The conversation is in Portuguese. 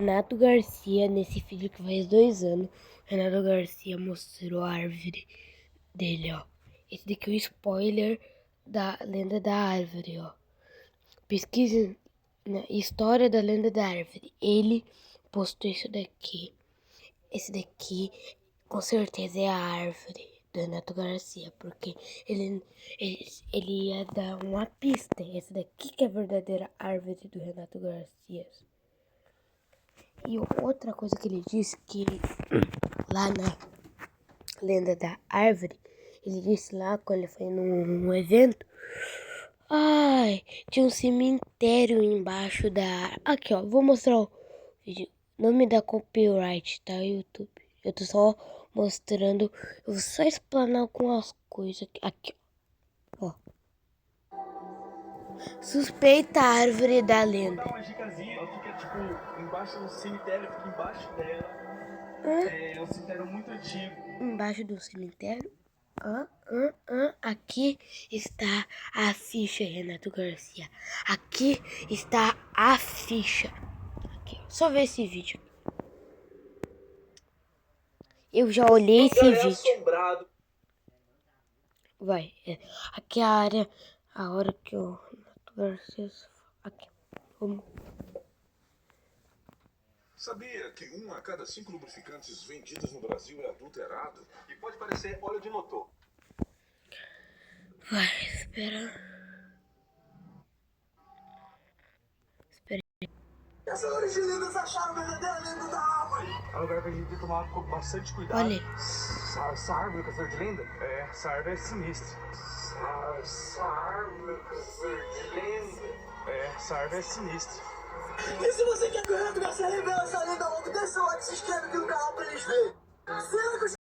Renato Garcia, nesse vídeo que faz 2 anos, Renato Garcia mostrou a árvore dele, ó. Esse daqui é o spoiler da lenda da árvore, ó. Pesquise na história da lenda da árvore. Ele postou isso daqui. Esse daqui, com certeza, é a árvore do Renato Garcia, porque ele ia dar uma pista. Esse daqui que é a verdadeira árvore do Renato Garcia. E outra coisa que ele disse, que lá na lenda da árvore, ele disse lá quando ele foi num evento, ai, tinha um cemitério embaixo da árvore. Aqui, ó, vou mostrar o vídeo. Não me dá copyright, tá, YouTube? Eu tô só mostrando, eu vou só explanar algumas coisas aqui, ó. Suspeita árvore da lenda. Uma dicasinha, ela fica tipo embaixo do cemitério, fica embaixo dela. É um cemitério muito antigo. Embaixo do cemitério. Aqui está a ficha, Renato Garcia. Aqui está a ficha. Aqui, só ver esse vídeo. Eu já olhei esse vídeo. Assombrado. Vai. Aqui é a área. A hora que o Renato Garcia. Aqui. Vamos. Sabia que 1 a cada 5 lubrificantes vendidos no Brasil é adulterado? E pode parecer óleo de motor. Vai, espera. Caçadores de lendas acharam a verdadeira lenda da árvore. É um lugar que a gente tem que tomar bastante cuidado. Olha. Essa árvore, caçador de lenda? É, essa árvore é sinistra. Essa árvore, caçador de lenda? É, essa árvore é sinistra. E se você quer que o Renato Garcia revele essa lenda logo, deixa o like, se inscreve aqui no canal pra eles verem.